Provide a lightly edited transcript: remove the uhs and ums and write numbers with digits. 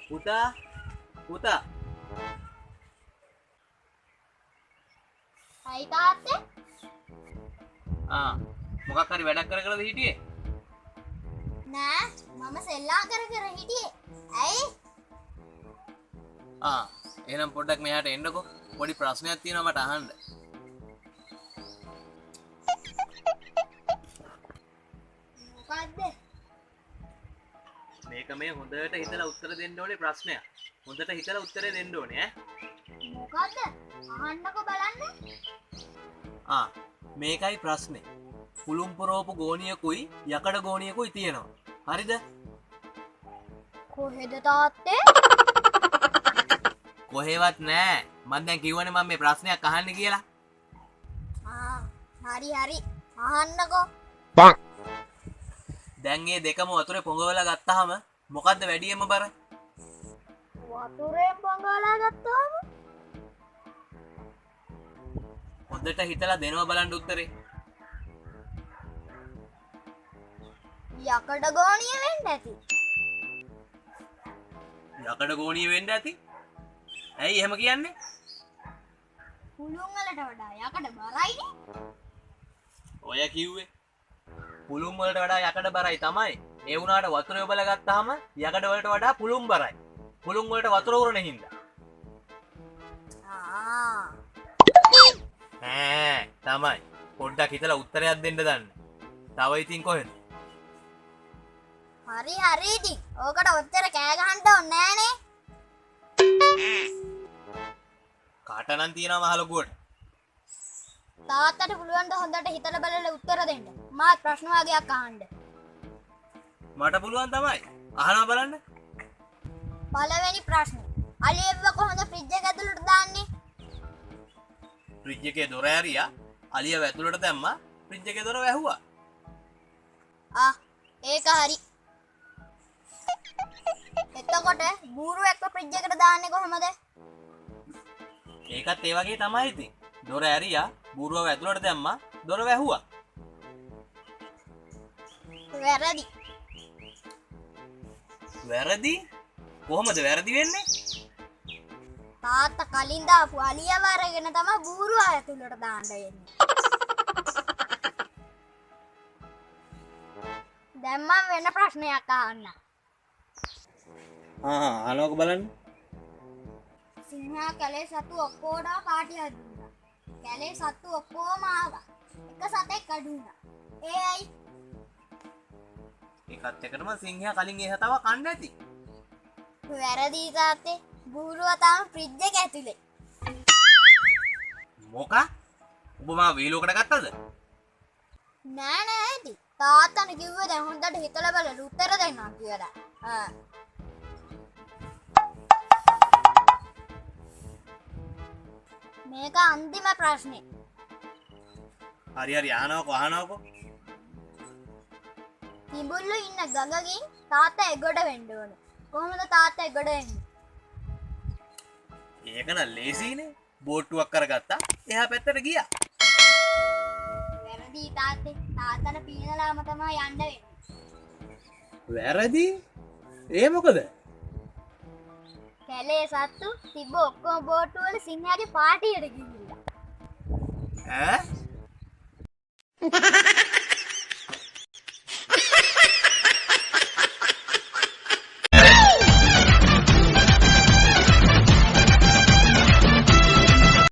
පුතා පුතා අයි තාත්තේ මොකක් හරි වැඩක් කර කරද හිටියේ? නෑ මම සෙල්ලා කර හිටියේ. ඇයි? එහෙනම් පොඩ්ඩක් මෙහාට එන්නකෝ. පොඩි ප්‍රශ්නයක් තියෙනවා මට අහන්න. මොකද්ද? මේක මේ හොඳට හිතලා උත්තර දෙන්න ඕනේ ප්‍රශ්නයක්. හොඳට හිතලා උත්තරේ දෙන්න ඕනේ ඈ. මොකද්ද? අහන්නකෝ බලන්න. මේකයි ප්‍රශ්නේ. පුළුම් පොරෝපු ගෝණියකුයි යකඩ ගෝණියකුයි තියෙනවා. හරිද? කොහෙද තාත්තේ? කොහෙවත් නෑ. මම දැන් කිව්වනේ මම මේ ප්‍රශ්නයක් අහන්න කියලා. හරි අහන්නකෝ. දැන් මේ දෙකම වතුරේ පොඟවලා ගත්තාම මොකද්ද වැඩියෙන්ම බර? වතුරෙන් පොඟවලා ගත්තාම හොඳට හිතලා දෙනවා බලන්න උත්තරේ. යකඩ ගෝණිය වෙන්න ඇති. යකඩ ගෝණිය වෙන්න ඇති? ඇයි එහෙම කියන්නේ? පුළුන් වලට වඩා යකඩ බරයිනේ. ඔය කිව්වේ පුළුම් වලට වඩා යකඩ බරයි තමයි. ඒ වුණාට වතුර යොබලා ගත්තාම යකඩ වලට වඩා පුළුම් බරයි. පුළුම් වලට වතුර උරන හින්දා. තමයි. පොඩ්ඩක් හිතලා උත්තරයක් දෙන්න දන්න. තව ඉතින් කොහෙද? හරි ඉතින්. ඕකට ඔච්චර කෑ ගහන්න ඕනේ නෑනේ. කාට නම් තියනවා මහ ලොකුවට. තාත්තට පුළුවන් ද හොඳට හිතලා බලලා උත්තර දෙන්න. මාත් ප්‍රශ්න වගේක් අහන්න. මට පුළුවන් තමයි. අහනවා බලන්න. පළවෙනි ප්‍රශ්නේ. අලියෙව්ව කොහොමද ෆ්‍රිජ් එක ඇතුළට දාන්නේ? ෆ්‍රිජ් එකේ දොර ඇරියා. අලියව ඇතුළට දැම්මා. ෆ්‍රිජ් එකේ දොර වැහුවා. ඒක හරි. එතකොට බූරුව එක්ක ෆ්‍රිජ් එකට දාන්නේ කොහොමද? ඒකත් ඒ වගේ තමයි ඉතින්. දොර ඇරියා. බූරුව ඇතුළට දැම්මා. දොර වැහුවා. වැරදි? කොහොමද වැරදි වෙන්නේ? තාත්තා කලින් දාපු අලියව අරගෙන තමයි බූරුව ඇතුළට දාන්න වෙන්නේ. දැන් මම වෙන ප්‍රශ්නයක් අහන්න. අහනකො බලන්න. සිංහා කැලේ සතු ඔක්කොටම පාටියක් දුන්නා. කැලේ සතු ඔක්කොම ආවා. එක සතෙක් අඩු වුණා. ඒ ඇයි? ඒකත් එකටම සිංහයා කලින් ඒ හතව කන්න ඇති. වැරදි තාත්තේ. බූරුව තාම ෆ්‍රිජ් එක ඇතුලේ. මොකක්? ඔබ මා වීලෝකට ගත්තද? නෑ ඇති. තාත්තට කිව්වේ දැන් හොඳට හිතලා බලලා උත්තර දෙන්න කියලා. මේක අන්තිම ප්‍රශ්නේ. හරි අහනකො. තිඹුල්ලු ඉන්න ගඟකින් තාත්තා එගොඩ වෙන්න ඕනේ. කොහොමද තාත්තා එගොඩ වෙන්නේ? ඒක නම් ලේසියිනේ. බෝට්ටුවක් කරගත්තා. එහා පැත්තට ගියා. වැරදි තාත්තේ. තාත්තට පීනලාම තමයි යන්න වෙන්නේ. වැරදි? ඒ මොකද? කැලේ සත්තු තිබ්බ ඔක්කොම බෝට්ටු වල සිංහයාගේ පාටියට ගිහිල්ලා. ඈ